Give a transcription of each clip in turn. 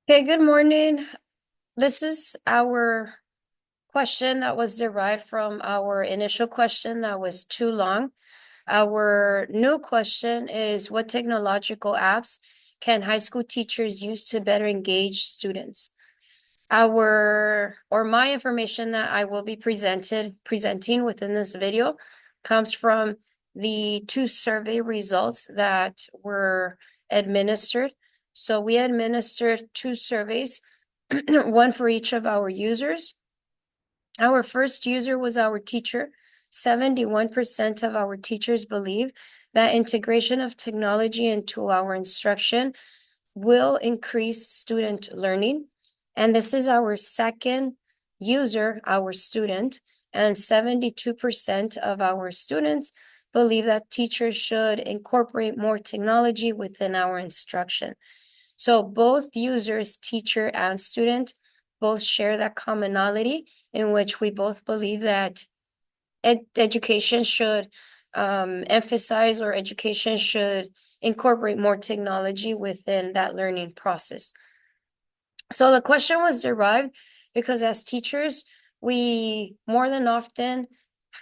Okay, good morning. This is our question that was derived from our initial question that was too long. Our new question is, what technological apps can high school teachers use to better engage students? My information that I will be presenting within this video comes from the two survey results that were administered. So we administered two surveys, one for each of our users. Our first user was our teacher. 71% of our teachers believe that integration of technology into our instruction will increase student learning. And this is our second user, our student, and 72% of our students believe that teachers should incorporate more technology within our instruction. So both users, teacher and student, both share that commonality in which we both believe that education should emphasize, or education should incorporate more technology within that learning process. So the question was derived because as teachers, we more than often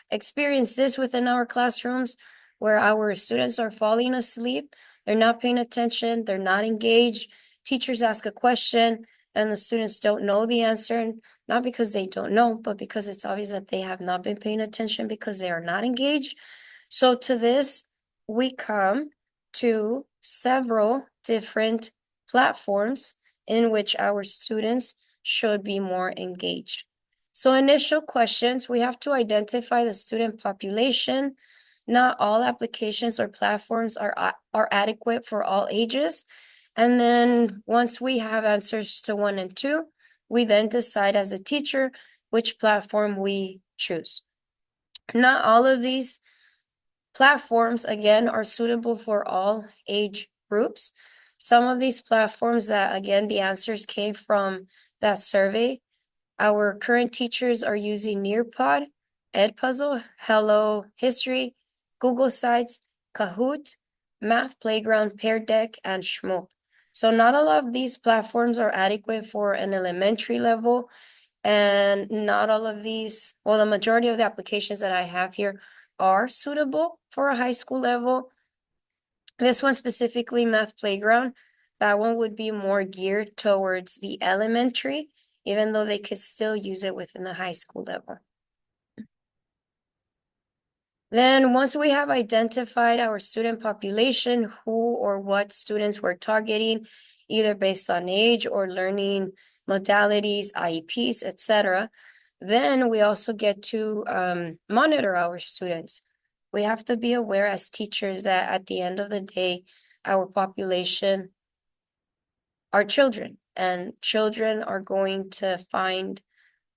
experience this within our classrooms where our students are falling asleep, they're not paying attention, they're not engaged. Teachers ask a question and the students don't know the answer, not because they don't know, but because it's obvious that they have not been paying attention because they are not engaged. So to this, we come to several different platforms in which our students should be more engaged. So initial questions, we have to identify the student population. Not all applications or platforms are adequate for all ages. And then once we have answers to 1 and 2, we then decide as a teacher which platform we choose. Not all of these platforms, again, are suitable for all age groups. Some of these platforms that, again, the answers came from that survey. Our current teachers are using Nearpod, Edpuzzle, Hello History, Google Sites, Kahoot, Math Playground, Pear Deck, and Shmoop. So not all of these platforms are adequate for an elementary level, and not all of these, well, the majority of the applications that I have here are suitable for a high school level. This one specifically, Math Playground, that one would be more geared towards the elementary, even though they could still use it within the high school level. Then once we have identified our student population, who or what students we're targeting, either based on age or learning modalities, IEPs, etc., then we also get to monitor our students. We have to be aware as teachers that at the end of the day, our population are children, and children are going to find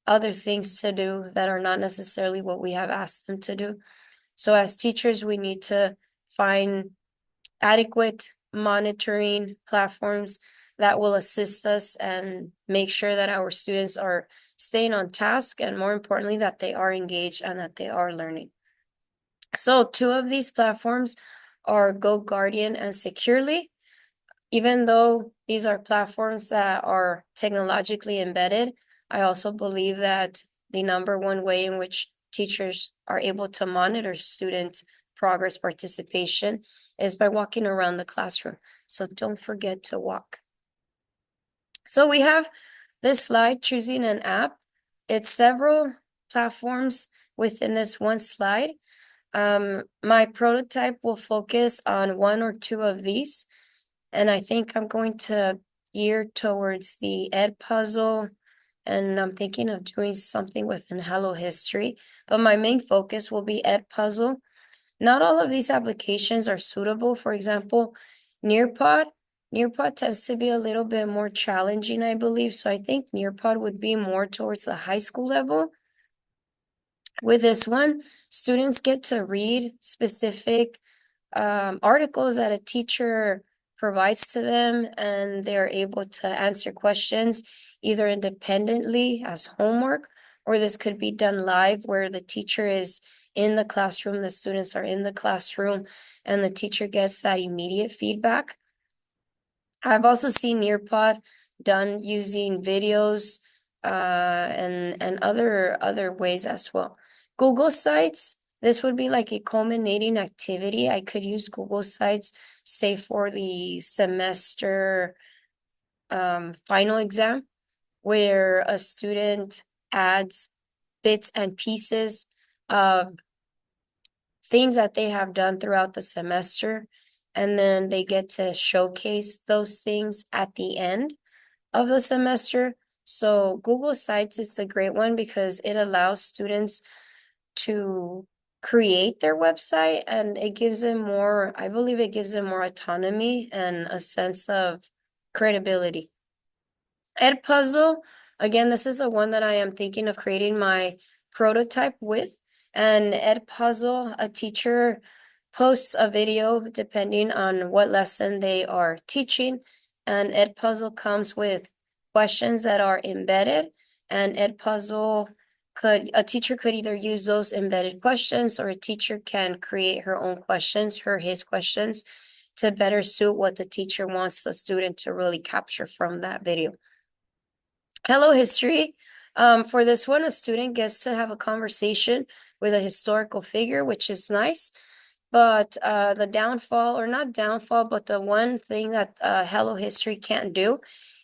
other things to do that are not necessarily what we have asked them to do. So as teachers, we need to find adequate monitoring platforms that will assist us and make sure that our students are staying on task, and more importantly, that they are engaged and that they are learning. So two of these platforms are Go Guardian and Securely. Even though these are platforms that are technologically embedded, I also believe that the number one way in which teachers are able to monitor student progress participation is by walking around the classroom. So don't forget to walk. So we have this slide, choosing an app. It's several platforms within this one slide. My prototype will focus on one or two of these, and I think I'm going to gear towards the Edpuzzle, and I'm thinking of doing something within Hello History, but my main focus will be Edpuzzle. Not all of these applications are suitable. For example, Nearpod. Nearpod tends to be a little bit more challenging, I believe. So I think Nearpod would be more towards the high school level. With this one, students get to read specific articles that a teacher provides to them, and they're able to answer questions either independently as homework, or this could be done live where the teacher is in the classroom, the students are in the classroom, and the teacher gets that immediate feedback. I've also seen Nearpod done using videos and other ways as well. Google Sites, this would be like a culminating activity. I could use Google Sites, say for the semester final exam, where a student adds bits and pieces of things that they have done throughout the semester, and then they get to showcase those things at the end of the semester. So Google Sites is a great one because it allows students to create their website, and it gives them more, I believe it gives them more autonomy and a sense of credibility. Edpuzzle, again, this is the one that I am thinking of creating my prototype with. And Edpuzzle, a teacher posts a video depending on what lesson they are teaching. And Edpuzzle comes with questions that are embedded. And Edpuzzle a teacher could either use those embedded questions, or a teacher can create her own questions, his questions, to better suit what the teacher wants the student to really capture from that video. Hello History. For this one, a student gets to have a conversation with a historical figure, which is nice. But the downfall, or not downfall, but the one thing that Hello History can't do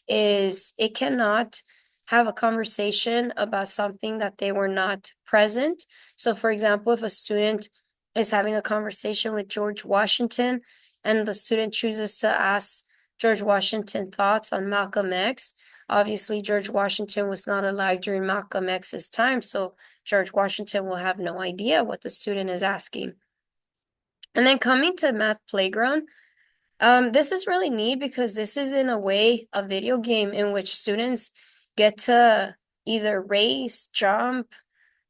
is it cannot have a conversation about something that they were not present. So, for example, if a student is having a conversation with George Washington and the student chooses to ask George Washington thoughts on Malcolm X, obviously George Washington was not alive during Malcolm X's time, so George Washington will have no idea what the student is asking. And then coming to Math Playground, this is really neat because this is in a way a video game in which students get to either race, jump.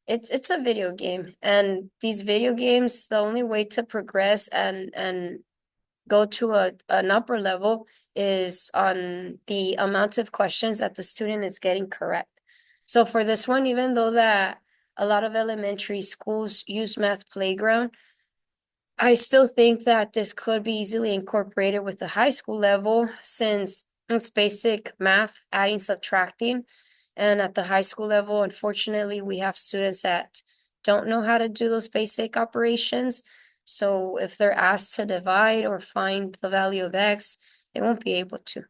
It's a video game, and these video games, the only way to progress and go to an upper level is on the amount of questions that the student is getting correct. So for this one, even though that a lot of elementary schools use Math Playground, I still think that this could be easily incorporated with the high school level, since it's basic math, adding, subtracting. And at the high school level, unfortunately, we have students that don't know how to do those basic operations. So if they're asked to divide or find the value of X, they won't be able to.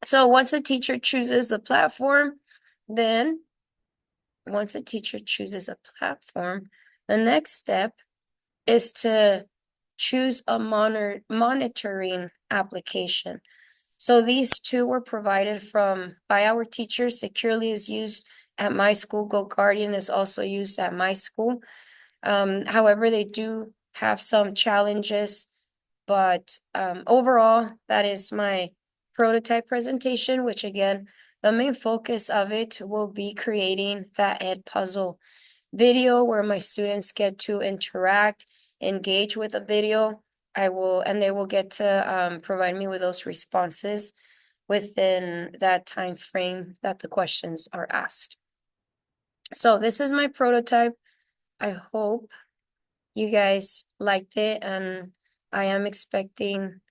So once the teacher chooses the platform, then once a teacher chooses a platform, the next step is to choose a monitoring application. So these two were provided by our teachers. Securely is used at my school. GoGuardian is also used at my school. However, they do have some challenges, but overall, that is my prototype presentation, which again, the main focus of it will be creating that Edpuzzle video where my students get to interact, engage with the video. And they will get to provide me with those responses within that time frame that the questions are asked. So this is my prototype. I hope you guys liked it, and I am expecting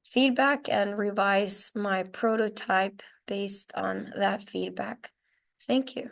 feedback and revise my prototype based on that feedback. Thank you.